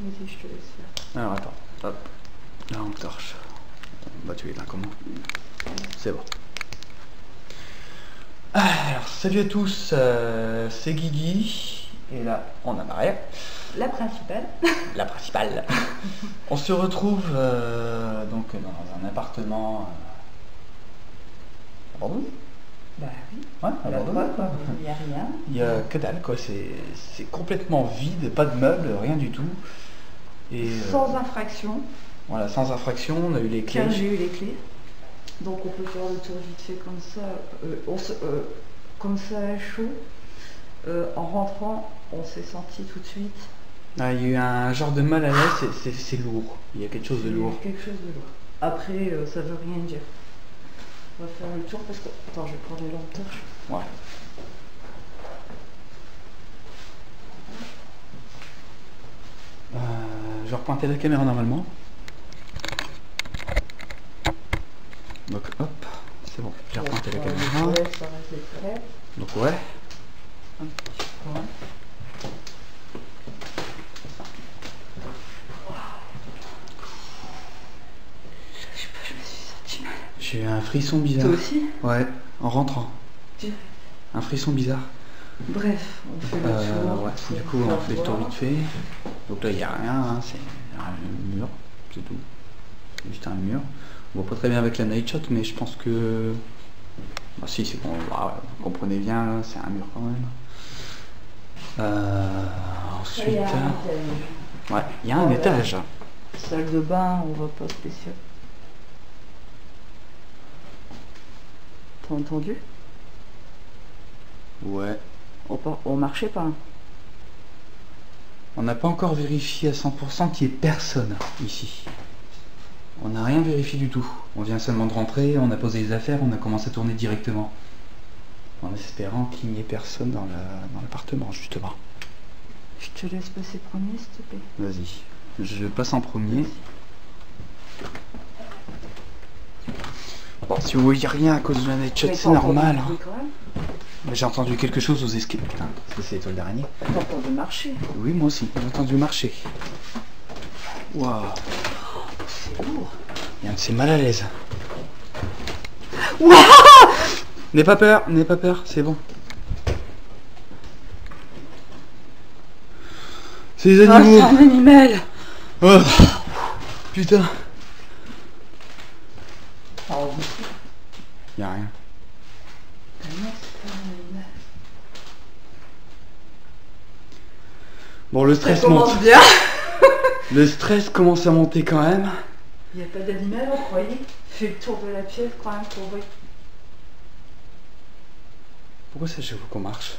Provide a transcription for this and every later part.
Vas-y, je te laisse faire. Alors attends, hop, la lampe torche. Bah tu es là comment? C'est bon. Alors salut à tous, c'est Guigui. Et là, on a Maria. La principale. La principale. On se retrouve donc dans un appartement à Bordeaux. Bah oui. Ouais, à La Bordeaux. preuve, quoi. Il n'y a rien. Il y a que dalle quoi, c'est complètement vide, pas de meubles, rien du tout. Et Sans infraction. voilà, sans infraction, on a eu les clés. Car j'ai eu les clés. Donc on peut faire le tour vite fait comme ça. Comme ça à chaud. En rentrant, on s'est senti tout de suite. Ah, il y a eu un genre de mal à l'aise, c'est lourd. Il y a quelque chose de lourd. Quelque chose de lourd. Après, ça veut rien dire. On va faire le tour parce que... Attends, je vais prendre les lampes torches. Ouais. Je vais repointer la caméra normalement. Donc hop, c'est bon, j'ai repointé la caméra. Ouais, ça reste les toilettes. Donc ouais. Un petit point. Je sais pas, je me suis sentie mal. J'ai eu un frisson bizarre. Toi aussi? Ouais, en rentrant. Un frisson bizarre. Bref, on fait le tour. Ouais, du coup on fait le tour vite fait. Donc là il n'y a rien, hein, c'est un mur, c'est tout. C'est juste un mur. On voit pas très bien avec la night shot, mais je pense que... Bah si, c'est bon, voilà, vous comprenez bien, là, c'est un mur quand même. Ensuite... Ouais, il y a un étage. Salle de bain, on va pas spécial. T'as entendu? Ouais. On marchait pas. On n'a pas encore vérifié à 100% qu'il n'y ait personne ici. On n'a rien vérifié du tout. On vient seulement de rentrer, on a posé les affaires, on a commencé à tourner directement. En espérant qu'il n'y ait personne dans l'appartement, justement. Je te laisse passer premier, s'il te plaît. Vas-y. Je passe en premier. Bon, si vous voyez rien à cause de la night shot, c'est normal. Hein. Mais j'ai entendu quelque chose aux escaliers. Putain, c'est l'étoile d'araignée. T'as entendu marcher? Oui, moi aussi, j'ai entendu marcher. Waouh. C'est lourd. C'est mal à l'aise. Waouh! N'aie pas peur, c'est bon. C'est les animaux. C'est un animal. Oh, putain. Y'a rien. Bon, le stress monte. Bien. Le stress commence à monter quand même. Il n'y a pas d'animal, vous croyez? Fais le tour de la pièce quand même pour voir. Pourquoi c'est chez vous qu'on marche?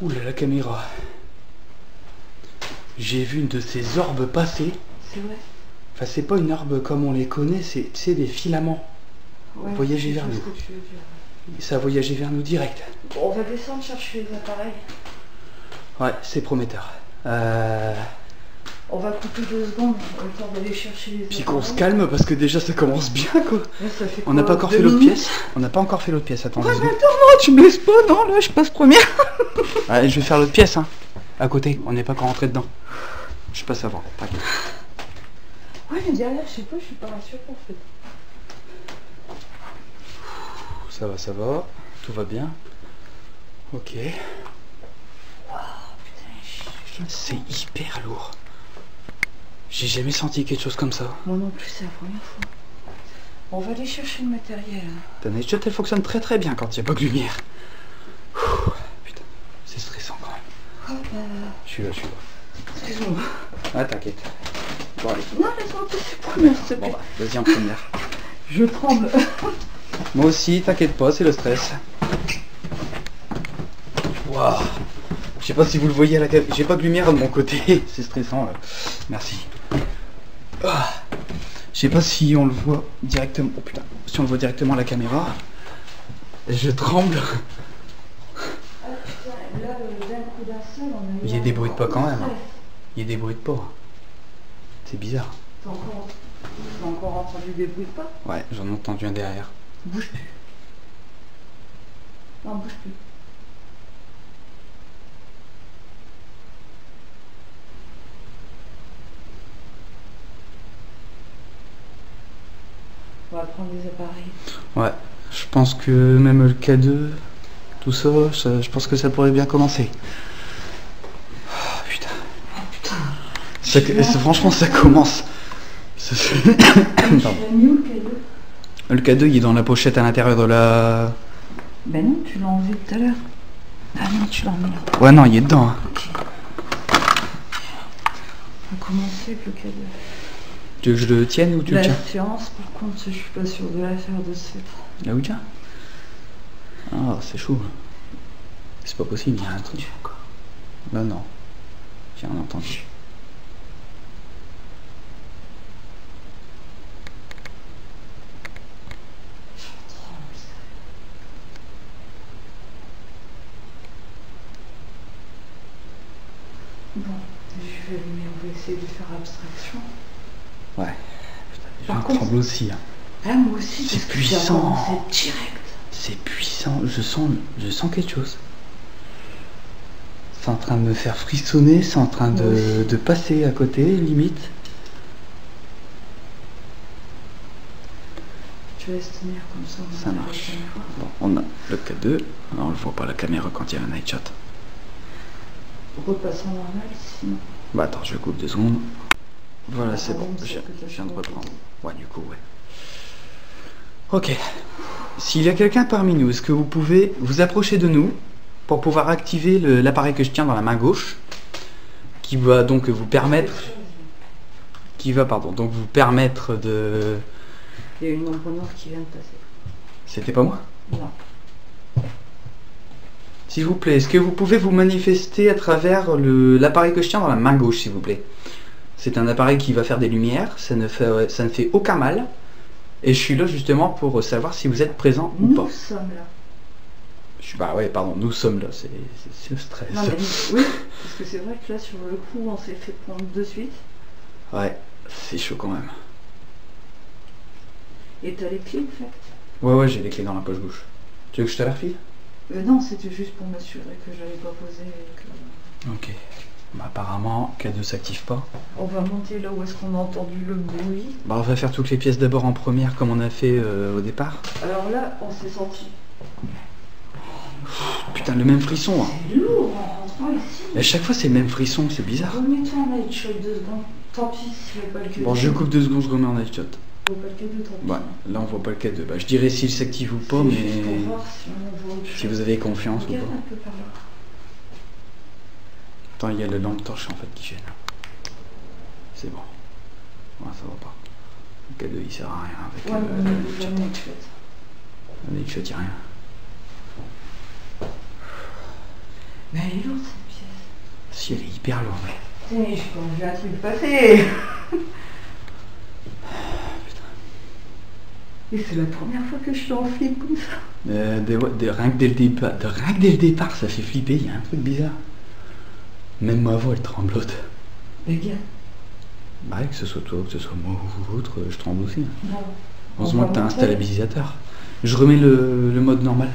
Ouh là, la caméra. J'ai vu une de ces orbes passer. C'est vrai. Enfin, c'est pas une orbe comme on les connaît, c'est des filaments. Ouais, Voyager vers nous. Ça a voyagé vers nous direct. Bon, on va descendre chercher les appareils. Ouais, c'est prometteur. On va couper 2 secondes le temps d'aller chercher les appareils. Puis qu'on se calme parce que déjà ça commence bien quoi. Là, ça fait On n'a pas encore fait l'autre pièce. On n'a pas encore fait l'autre pièce. Attends. Ouais, mais attends, non, tu me laisses pas, non, là, je passe première. Allez, je vais faire l'autre pièce, hein. À côté, on n'est pas encore rentré dedans. Je passe avant, t'inquiète. Ouais, mais derrière, je sais pas, je suis pas rassurée en fait. Ça va. Tout va bien. Ok. Oh, putain, C'est hyper lourd. J'ai jamais senti quelque chose comme ça. Moi non plus, c'est la première fois. On va aller chercher le matériel. Ta night shot, elle fonctionne très très bien quand il n'y a pas de lumière. Ouh, putain, c'est stressant quand même. Oh, Je suis là. excuse-moi. Ah, t'inquiète. Bon, allez. Non, laisse-moi passer première, s'il te plaît. Bon, bah, vas-y en première. Je tremble. Moi aussi, t'inquiète pas, c'est le stress. Waouh. Je sais pas si vous le voyez à la caméra. J'ai pas de lumière de mon côté. C'est stressant. Merci. Ah. Je sais pas si on le voit directement. Oh putain. Si on le voit directement à la caméra. Je tremble. Ah putain, là, d'un coup d'un seul, on a eu. Il y a des bruits de pas quand même. Il y a des bruits de pas. C'est bizarre. T'as encore entendu des bruits de pas? Ouais, j'en ai entendu un derrière. Bouge plus. Non, bouge plus. prendre des appareils. Ouais, je pense que même le K2, tout ça, je pense que ça pourrait bien commencer. Oh, putain. Franchement, ça commence. Tu l'as mis où, le cadeau? Le K2, il est dans la pochette à l'intérieur de la... Ben non, tu l'as enlevé tout à l'heure. Ah non, tu l'as remis là. Ouais, non, il est dedans. Hein. Ok. On va commencer avec le cadeau. Tu veux que je le tienne ou tu le La tiens? séance, par contre, je suis pas sûre de la faire de suite. La Ouija? Ah, c'est chaud. C'est pas possible, il y a un truc. Bah non. J'ai rien entendu. Bon, on va essayer de faire abstraction. Ouais. Putain, les Par gens contre- tremblent aussi. Hein. Ah, moi aussi, C'est parce que puissant. c'est direct. C'est puissant. Je sens quelque chose. C'est en train de me faire frissonner. C'est en train Moi aussi. de passer à côté, limite. Tu laisses tenir comme ça. Ça marche. Bon, on a le K2. Non, on le voit pas la caméra quand il y a un night shot. Repasse en normal, sinon. Bah attends, je coupe 2 secondes. Voilà, c'est Ah, bon. bon, c'est Je que t'as viens de fait. reprendre. Ouais, du coup, ouais. Ok. S'il y a quelqu'un parmi nous, est-ce que vous pouvez vous approcher de nous pour pouvoir activer l'appareil que je tiens dans la main gauche, qui va donc vous permettre, donc vous permettre de... Il y a une ombre noire qui vient de passer. C'était pas moi? Non. S'il vous plaît, est-ce que vous pouvez vous manifester à travers l'appareil que je tiens dans la main gauche, s'il vous plaît? C'est un appareil qui va faire des lumières, ça ne fait aucun mal. Et je suis là justement pour savoir si vous êtes présent ou pas. Nous sommes là. Bah ouais, pardon, nous sommes là, c'est le stress. Non, mais, oui, parce que c'est vrai que là, sur le coup, on s'est fait prendre de suite. Ouais, c'est chaud quand même. Et t'as les clés, en fait? Ouais, j'ai les clés dans la poche gauche. Tu veux que je te la refile? Non, c'était juste pour m'assurer que j'avais pas posé avec le... Ok. Bah apparemment, K2 s'active pas. On va monter là où est-ce qu'on a entendu le bruit. Bah on va faire toutes les pièces d'abord en première comme on a fait au départ. Alors là, on s'est senti... Putain, le même frisson. Hein. C'est lourd en rentrant ici. Et à chaque fois c'est le même frisson, c'est bizarre. Remets-toi en night shot 2 secondes. Tant pis s'il n'y a pas le K2. Bon, je coupe 2 secondes, je remets en night shot. On voit pas le K2, tant pis. Ouais, là on voit pas le K2. Bah je dirais s'il s'active ou pas, C'est mais juste pour voir si on voit autre si chose. vous avez confiance ou Regarde pas. un peu par là. Attends, il y a le lampe torche en fait qui gêne. C'est bon. Ouais, ça va pas. Le K2 il sert à rien avec Ouais, le le chat. night shot. Le night shot, il y a rien. Mais elle est lourde cette pièce. Si, elle est hyper lourde. Tiens, j'ai quand même vu un truc passer. Et c'est la première fois que je suis en flip comme ça. Rien que dès le départ, ça fait flipper, il y a un truc bizarre. Même ma voix, elle tremblote. Les gars. Bah, que ce soit toi, que ce soit moi ou autre, je tremble aussi. Bon. Heureusement que t'as un stabilisateur. Je remets le mode normal.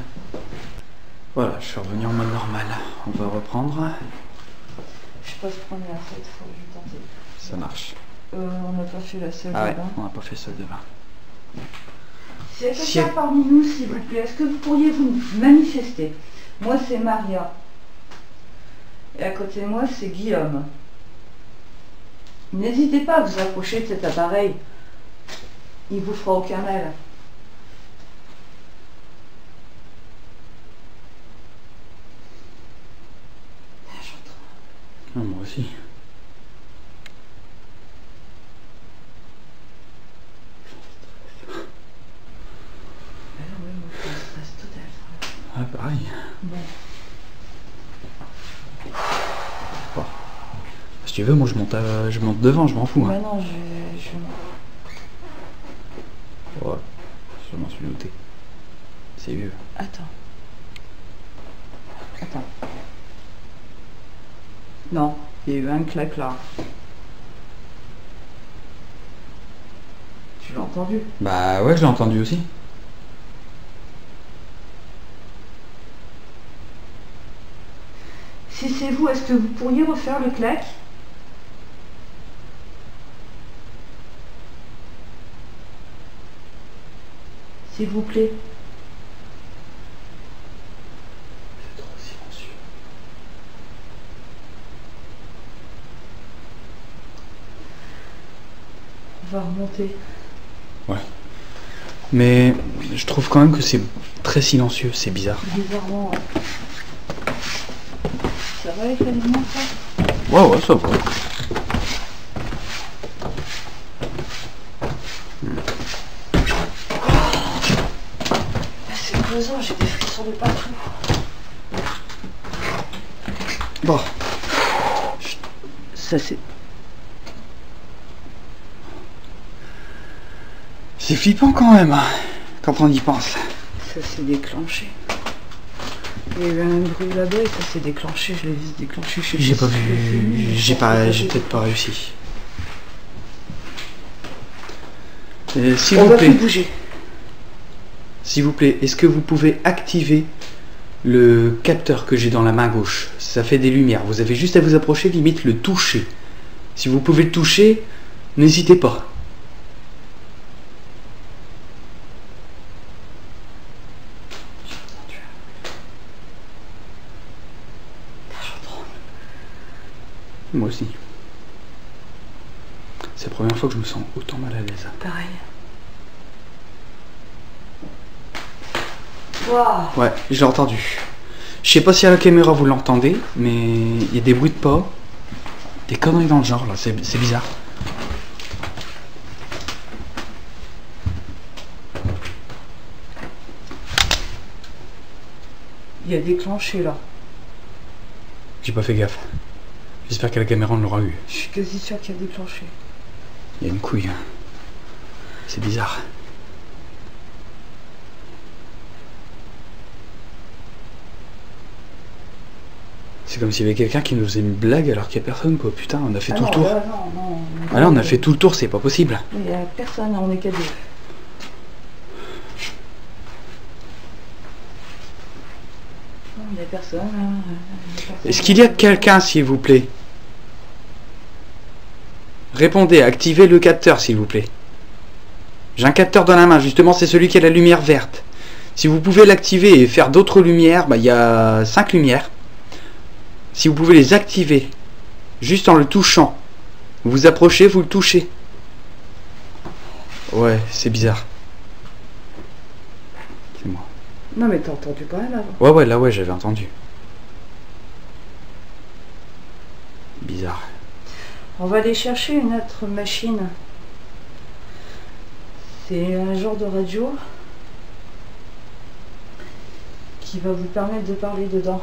Voilà, je suis revenu en mode normal. On va reprendre. Je passe première cette fois, je vais tenter. Ça marche. On n'a pas fait la salle Ah de ouais, bain. on n'a pas fait ça de bain. S'il y a Si quelqu'un elle- parmi nous, s'il vous plaît, est-ce que vous pourriez vous manifester? Moi, c'est Maria. Et à côté de moi, c'est Guillaume. N'hésitez pas à vous approcher de cet appareil. Il vous fera aucun mal. Ah, j'entends. Ah, moi aussi. Ah non, mais moi, je stress total. Ah, pareil. Bon. Bon. Si tu veux, moi je monte devant, je m'en fous. Hein. Maintenant, je... Ouais, je m'en suis douté. C'est vieux. Attends. Attends. Non, il y a eu un claque là. Tu l'as entendu? Bah ouais, je l'ai entendu aussi. Si c'est vous, est-ce que vous pourriez refaire le claque? S'il vous plaît. C'est trop silencieux. On va remonter. Ouais. Mais je trouve quand même que c'est très silencieux, c'est bizarre. Bizarrement, ouais. Ça va avec la lumière, ça? Ouais, ça va. C'est pesant, j'ai des frissons de partout. Bon. Ça c'est... C'est flippant quand même, hein, quand on y pense. Ça s'est déclenché. Il y a eu un bruit là-bas et ça s'est déclenché, je l'ai vu se déclencher. J'ai pas vu, j'ai peut-être pas réussi. S'il On vous va plaît, plus bouger. s'il vous plaît, est-ce que vous pouvez activer le capteur que j'ai dans la main gauche? Ça fait des lumières, vous avez juste à vous approcher, limite le toucher. Si vous pouvez le toucher, n'hésitez pas. Moi aussi. C'est la première fois que je me sens autant mal à l'aise. Pareil. Wow. Ouais, je l'ai entendu. Je sais pas si à la caméra vous l'entendez, mais il y a des bruits de pas. Des conneries dans le genre là, c'est bizarre. Il y a déclenché là. J'ai pas fait gaffe. J'espère qu'à la caméra on l'aura eu. Je suis quasi sûr qu'il y a déclenché. Il y a une couille. C'est bizarre. C'est comme s'il y avait quelqu'un qui nous faisait une blague alors qu'il n'y a personne quoi. Putain, on a fait tout le tour. Là, non, Ah là, on a fait tout le tour, c'est pas possible. Il n'y a personne, on est qu'à deux. Non, il n'y a personne. Est-ce qu'il y a quelqu'un, s'il vous plaît? Répondez, activez le capteur, s'il vous plaît. J'ai un capteur dans la main, justement, c'est celui qui a la lumière verte. Si vous pouvez l'activer et faire d'autres lumières, bah, il y a 5 lumières. Si vous pouvez les activer, juste en le touchant, vous vous approchez, vous le touchez. Ouais, c'est bizarre. C'est moi. Non, mais t'as entendu quand même avant. Ouais, là, ouais, j'avais entendu. Bizarre. On va aller chercher une autre machine. C'est un genre de radio qui va vous permettre de parler dedans.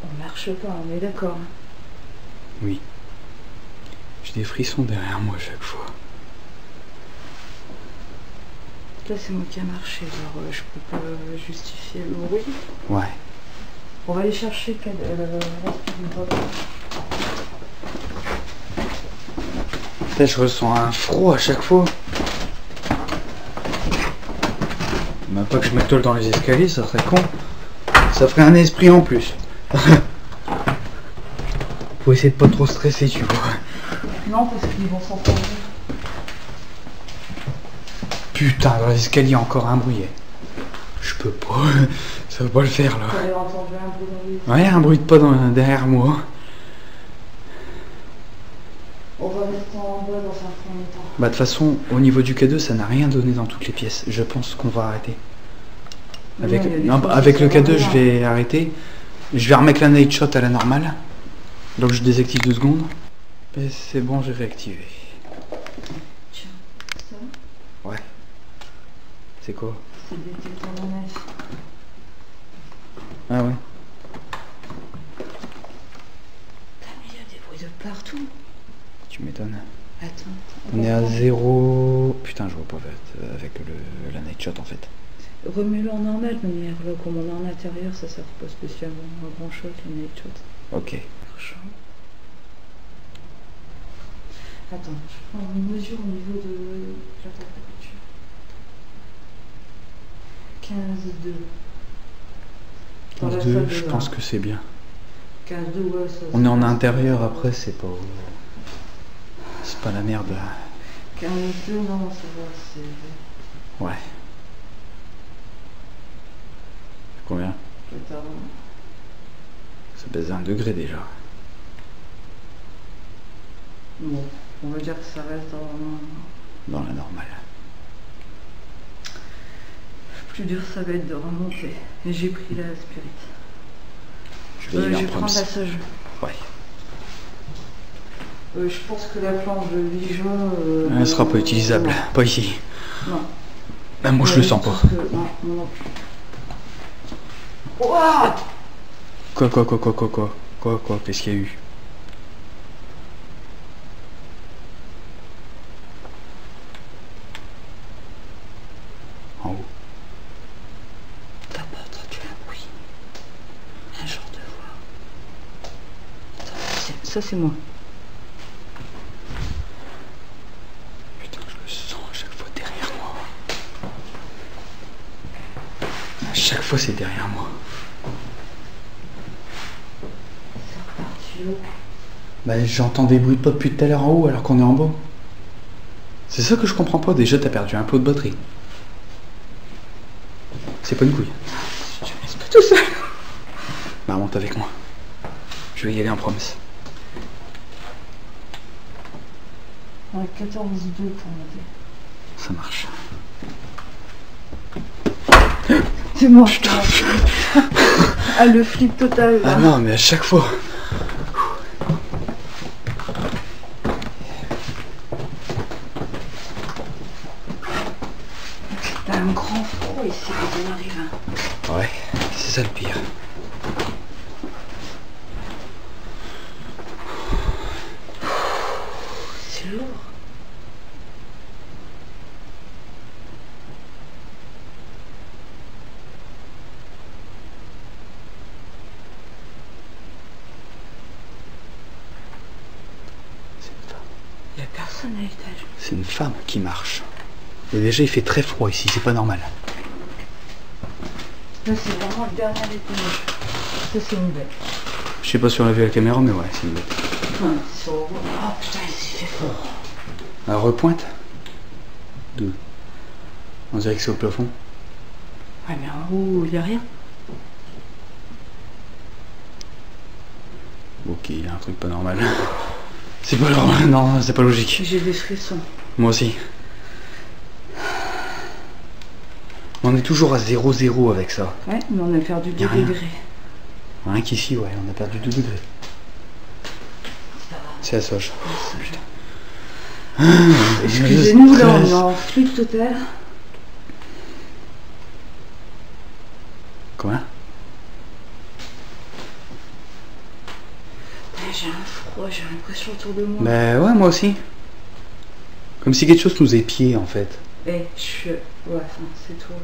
On marche pas, on est d'accord. Oui. J'ai des frissons derrière moi chaque fois. Là, c'est moi qui a marché, alors je peux pas justifier le bruit. Ouais. On va aller chercher l'aspirateur. Là, je ressens un froid à chaque fois. Même pas que je m'attole dans les escaliers, ça serait con. Ça ferait un esprit en plus. Faut essayer de pas trop stresser, tu vois. Non, parce qu'ils vont s'entendre. Putain, dans les escaliers, encore un bruit. Je peux pas. Ça va pas le faire là. Vous avez entendu un bruit dans les... Ouais, un bruit de pas derrière moi. On va mettre en bas dans un premier temps. Bah de toute façon, au niveau du K2, ça n'a rien donné dans toutes les pièces. Je pense qu'on va arrêter. Avec, avec le K2, je vais arrêter. Je vais remettre la night shot à la normale. Donc je désactive 2 secondes. Et c'est bon, j'ai réactivé. Tiens, ça Ouais. C'est quoi? c'est des détecteurs de neige. Ah ouais. Putain, mais il y a des bruits de partout. Tu m'étonnes. Attends. On est à 0... Putain, je vois pas avec la night shot en fait. Remets-le en normal, de manière là, comme on est en intérieur, ça sert pas spécialement à grand chose, le night shot. Ok. Attends, je prends une mesure au niveau de la température. 15,2. Dans la 2, salle de je bain. pense que c'est bien. 15-2, ouais, ça. On est en intérieur après, c'est pas la merde. 15-2, non, ça va, c'est. Ouais. Combien? 14. Ça baisse d'1 degré déjà. Bon, on va dire que ça reste Dans la normale. Le plus dur, ça va être de remonter. Et j'ai pris la spirit. Je vais y aller en Je vais prendre la sage. Ouais. Je pense que la planche de Vigeon... Elle sera pas utilisable. Non. Pas ici. Non. Bah, moi je le sens pas. Non, non. Ouah! Quoi, qu'est-ce qu'il y a eu? En haut. T'as pas entendu un bruit? Un genre de voix. Attends, ça c'est moi. Putain, je le sens à chaque fois derrière moi. À chaque fois c'est derrière moi. C'est reparti où? Bah j'entends des bruits de pas depuis tout à l'heure en haut alors qu'on est en bas. C'est ça que je comprends pas, déjà t'as perdu un peu de batterie. C'est pas une couille. Je me laisse pas tout seul. Bah monte avec moi. Je vais y aller en promesse. Ouais, 14-2 pour monter. Ça marche. C'est moi. Ah, le flip total. Là. Ah non mais à chaque fois. T'as un grand froid ici quand on arrive. Ouais, c'est ça le pire. C'est lourd. Il n'y a personne à l'étage. C'est une femme qui marche. Et déjà il fait très froid ici, c'est pas normal. Là, c'est vraiment le dernier étage. Ça, c'est une bête. Je sais pas si on l'a vu à la caméra mais ouais c'est une bête. Ouais, sur... Oh putain, il fait fort. Alors repointe. 2. On dirait que c'est au plafond. Ouais, mais en haut, il n'y a rien. Ok, il y a un truc pas normal. C'est pas normal, non, c'est pas logique. J'ai des frissons. Moi aussi. On est toujours à 0,0 avec ça. Ouais, mais on a perdu 2 Y a rien. degrés. Rien qu'ici, ouais, on a perdu 2 degrés. C'est la soja. Putain. Excusez-nous, là, on est en flip total. Comment? J'ai un froid, j'ai l'impression autour de moi. Bah ouais, moi aussi. Comme si quelque chose nous épiait en fait. Eh, je... Ouais, enfin, c'est toi.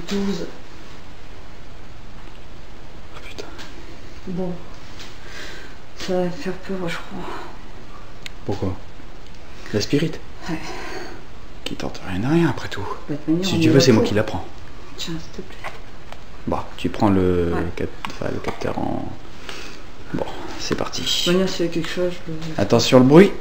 12. Oh putain. Bon. Ça va me faire peur, je crois. Pourquoi? La spirit? Ouais. Qui tente rien à rien après tout. De toute manière, Si on tu est veux, c'est là moi pour. qui la prends. Tiens, s'il te plaît. Bah, tu prends le, Ouais. le capteur en... Bon, c'est parti. De toute manière, s'il y a quelque chose, je peux... Attention le bruit.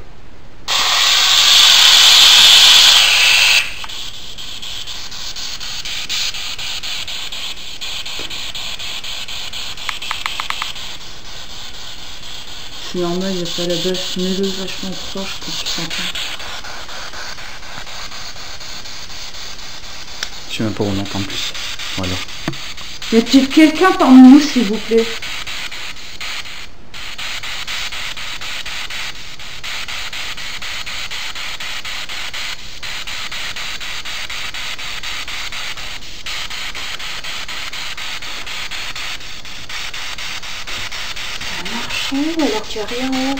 C'est normal, il n'y a pas la base. Mets-le vachement proche quand tu s'entends. Je sais même pas où on entend plus. Voilà. Y a-t-il quelqu'un parmi nous, s'il vous plaît? Ça marche en haut alors qu'il n'y a rien en haut.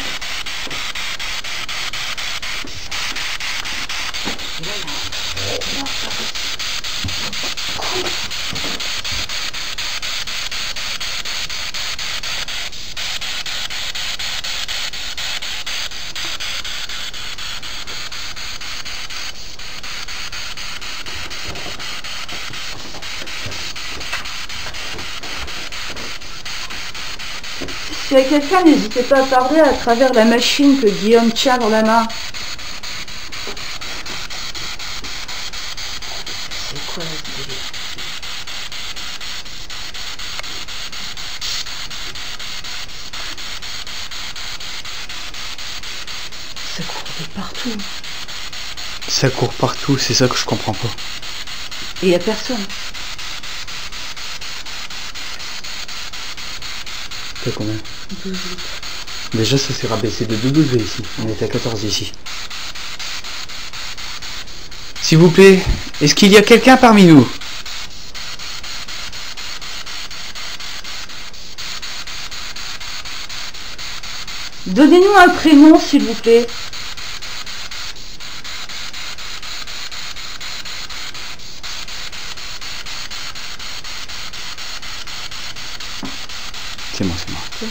Et là, il y a un gros noir par ici. s'il y a quelqu'un, n'hésitez pas à parler à travers la machine que Guillaume tient dans la main. C'est quoi la télé? Ça court de partout. Ça court partout, c'est ça que je comprends pas. Et il n'y a personne. T'as combien? 12. Déjà ça s'est rabaissé de 2 ici. On est à 14 ici. S'il vous plaît, est-ce qu'il y a quelqu'un parmi nous? Donnez-nous un prénom, s'il vous plaît. C'est moi, c'est moi. Ok.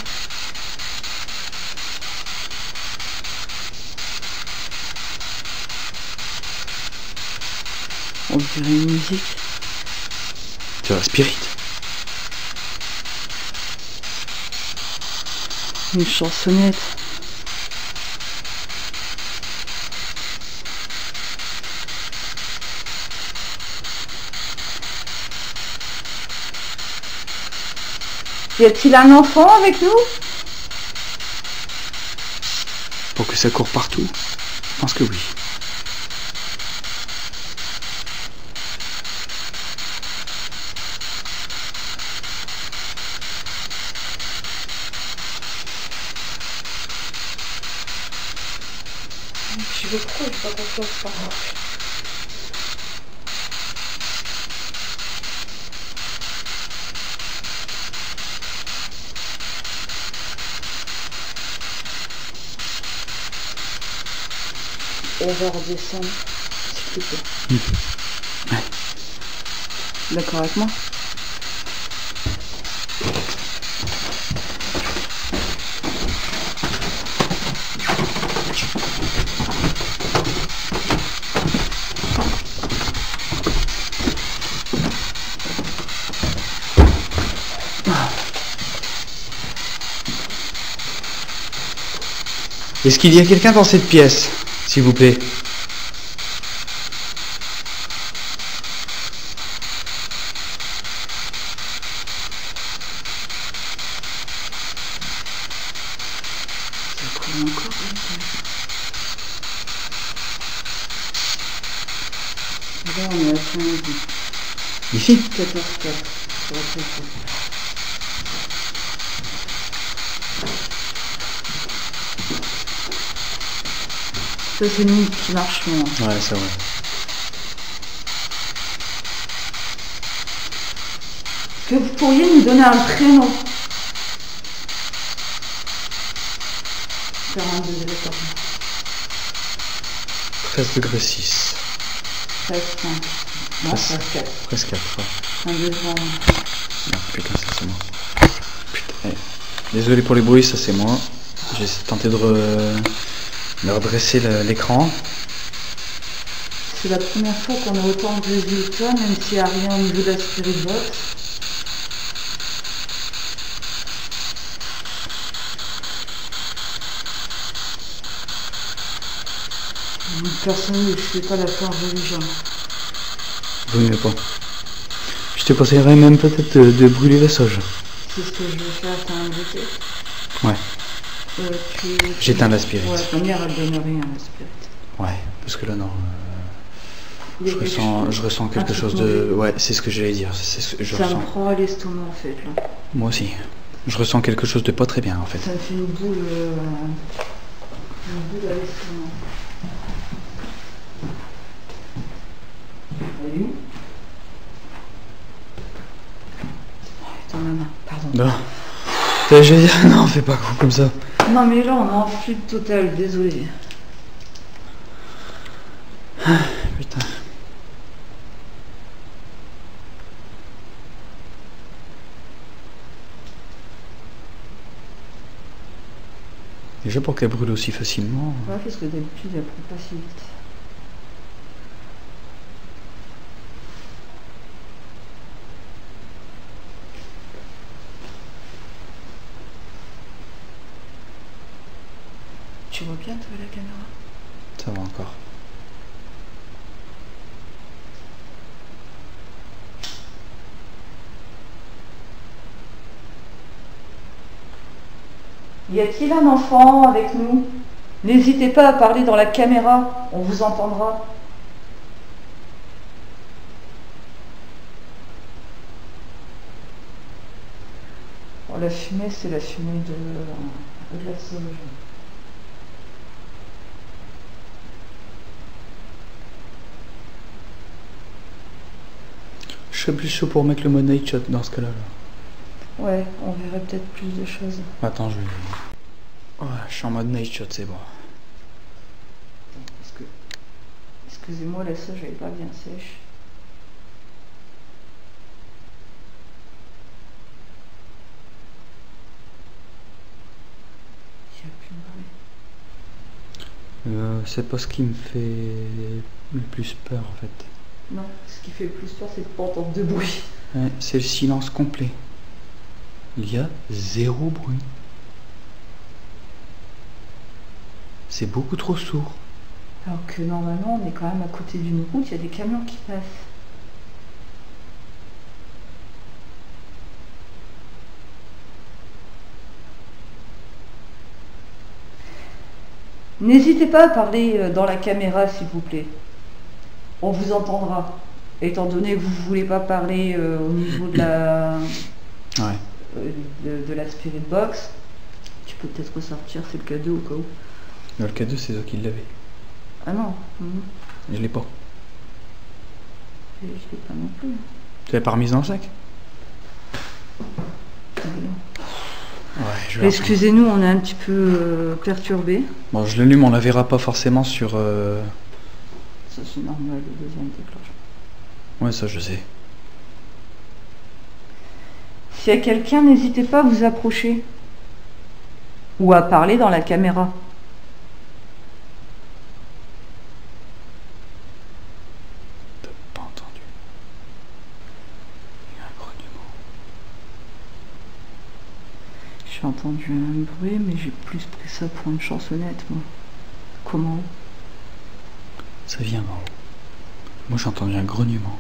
On dirait une musique. Tu vois, Spirit. Une chansonnette. Y a-t-il un enfant avec nous? Pour que ça court partout? Je pense que oui. Je veux trop, je sais pas quoi faire. On va redescendre, s'il te plaît. Ouais. D'accord avec moi? Est-ce qu'il y a quelqu'un dans cette pièce, s'il vous plaît? Ça court encore. Là, on est à 15. Ici? 14-4. Ça va très vite. Ça, c'est nous qui marchons. Ouais, c'est vrai. Est-ce que vous pourriez nous donner un prénom? 42 degrés par 13 degrés 6. 13, 5. Non, 13, 4. Presque 4, ouais. Un deuxième. Non, putain, ça c'est moi. Putain, désolé pour les bruits, ça c'est moi. J'ai tenté de redresser l'écran. C'est la première fois qu'on a autant de résultats, même s'il n'y a rien au niveau de la Spirit Box. Personne ne fait pas la fin religion. Vaut mieux pas. Je te conseillerais même peut-être de brûler la sauge. C'est ce que je vais faire, t'as invité. Ouais. Puis, J'éteins la spirit. Ouais, ta mère elle donne rien à la spirit. Ouais, parce que là non. Il y a Je ressens quelque chose de. Ouais, c'est ce que j'allais dire. Ça me prend à l'estomac en fait là. Moi aussi. Je ressens quelque chose de pas très bien en fait. Ça me fait une boule à l'estomac. Elle est où? Dans ma main, pardon. Bon. Je vais dire, non, fais pas coup comme ça. Non mais là on est en flux total, désolé. Putain. Déjà pour qu'elle brûle aussi facilement. Ouais, parce que d'habitude elle prend pas si vite. Tu vois bien, toi, la caméra? Ça va encore. Y a-t-il un enfant avec nous? N'hésitez pas à parler dans la caméra, on vous entendra. Oh, la fumée, c'est la fumée de la sauge. Je serais plus chaud pour mettre le mode night shot dans ce cas-là. Ouais, on verrait peut-être plus de choses. Attends, je vais... Ouais, je suis en mode night shot, c'est bon. Parce que... Excusez-moi, la sauge, elle est pas bien sèche. Il n'y a plus de bruit. C'est pas ce qui me fait le plus peur en fait. Non, ce qui fait le plus peur, c'est de pas entendre de bruit. Ouais, c'est le silence complet. Il y a zéro bruit. C'est beaucoup trop sourd. Alors que normalement, on est quand même à côté d'une route, il y a des camions qui passent. N'hésitez pas à parler dans la caméra, s'il vous plaît. On vous entendra. Étant donné que vous ne voulez pas parler au niveau de la... Ouais. de la spirit box, tu peux peut-être ressortir, c'est le cadeau au cas où. Le cadeau, c'est toi qui l'avais. Ah non, Je l'ai pas. je l'ai pas non plus. Tu l'avais pas remise dans le sac? Ouais, je vais Excusez-nous, on est un petit peu perturbé. Bon, je l'allume, on la verra pas forcément sur... Ça c'est normal, le deuxième déclenchement. Ouais, ça je sais. S'il y a quelqu'un, n'hésitez pas à vous approcher. Ou à parler dans la caméra. T'as pas entendu? Il y a un grognement. J'ai entendu un bruit, mais j'ai plus pris ça pour une chansonnette, moi. Comment? Ça vient d'en haut. Moi j'ai entendu un grognement.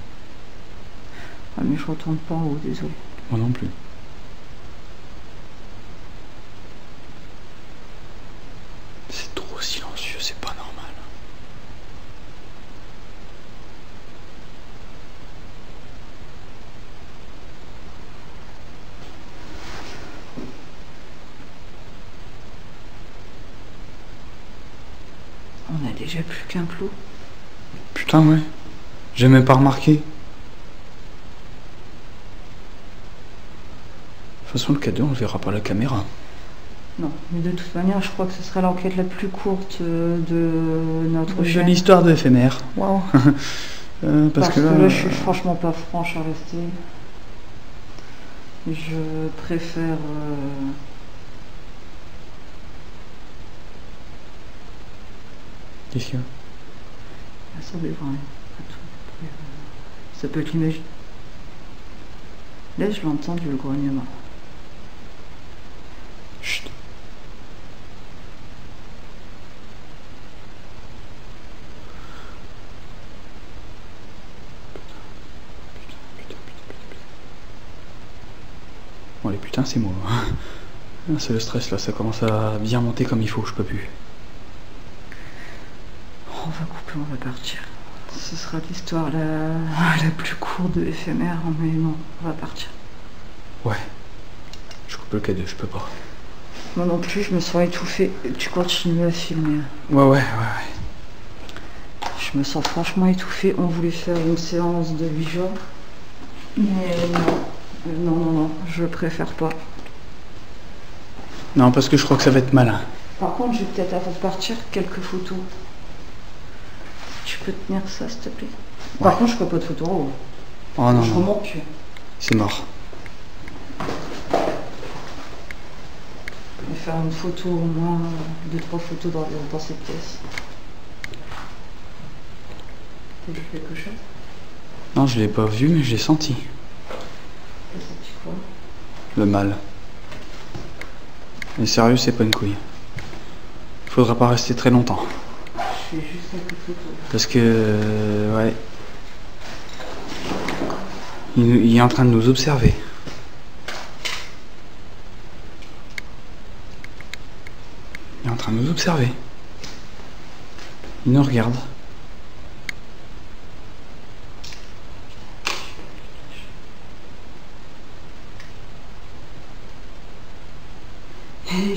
Ah mais je retourne pas en haut, désolé. Moi non plus. C'est trop silencieux, c'est pas normal. On a déjà plus qu'un clou. Putain ouais. J'ai même pas remarqué. De toute façon le cadeau on le verra pas à la caméra. Non, mais de toute manière, je crois que ce sera l'enquête la plus courte de notre chaîne. De l'histoire de éphémère. Waouh. Parce que là, je suis franchement pas franche à rester. Je préfère... Qu'est-ce qu'il y a? Ça va voir. Ça peut être l'imagine. Là, je l'ai entendu, le grognement. Chut. Bon les putains c'est moi. C'est le stress là, ça commence à bien monter comme il faut, je peux plus. On va couper, on va partir. Ce sera l'histoire la plus courte de éphémère, mais non, on va partir. Ouais. Je coupe le cadeau, je peux pas. Moi non plus, je me sens étouffée. Tu continues à filmer. Ouais. Je me sens franchement étouffée. On voulait faire une séance de 8 jours. Mais non, je préfère pas. Non, parce que je crois que ça va être malin. Par contre, je vais peut-être avant de partir quelques photos. Tu peux tenir ça, s'il te plaît? Ouais. Par contre, je ferai pas de photos. Oh non, je non. remonte plus. C'est mort. Je vais faire une photo au moins, 2-3 photos dans cette pièce. T'as vu quelque chose? Non, je l'ai pas vu, mais j'ai senti. T'as senti quoi? Le mal. Mais sérieux, c'est pas une couille. Faudra pas rester très longtemps. Je fais juste quelques photos. Parce que... ouais. Il est en train de nous observer. Il est en train de nous observer. Il nous regarde.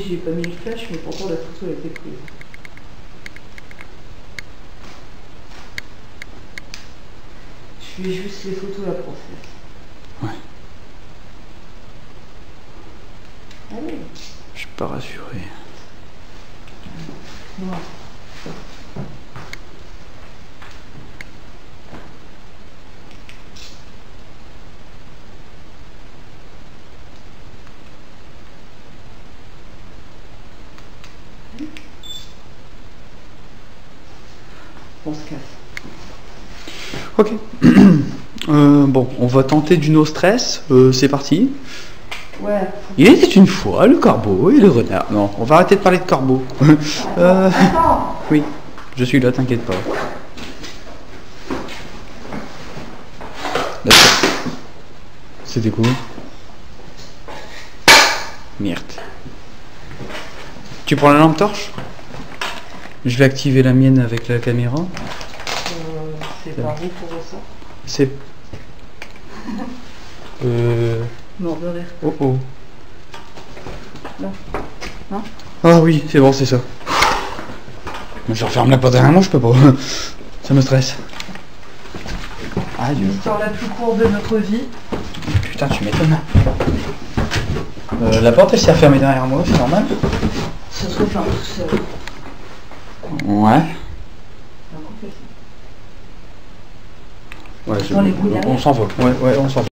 J'ai pas mis le flash, mais pourtant la photo a été prise. Je fais juste les photos à la princesse. Ouais. Allez. Je suis pas rassuré. Non. On se casse. Ok. Bon, on va tenter du no stress. C'est parti. Ouais. Il était une fois le corbeau et le renard. Non, on va arrêter de parler de corbeau. Attends. Oui, je suis là, t'inquiète pas. D'accord. C'était cool. Merde. Tu prends la lampe torche? Je vais activer la mienne avec la caméra. C'est pas vous pour ça. C'est... Mort de rire. Oh oh. Là. Hein? Ah oui, c'est bon, c'est ça. Mais je referme la porte derrière moi, je peux pas. Ça me stresse. Adieu. L'histoire la plus courte de notre vie. Putain, tu m'étonnes. La porte, elle s'est refermée derrière moi, c'est normal. Ça se referme tout seul. Ouais. On les brouillards. On s'en va. Ouais, on s'en va.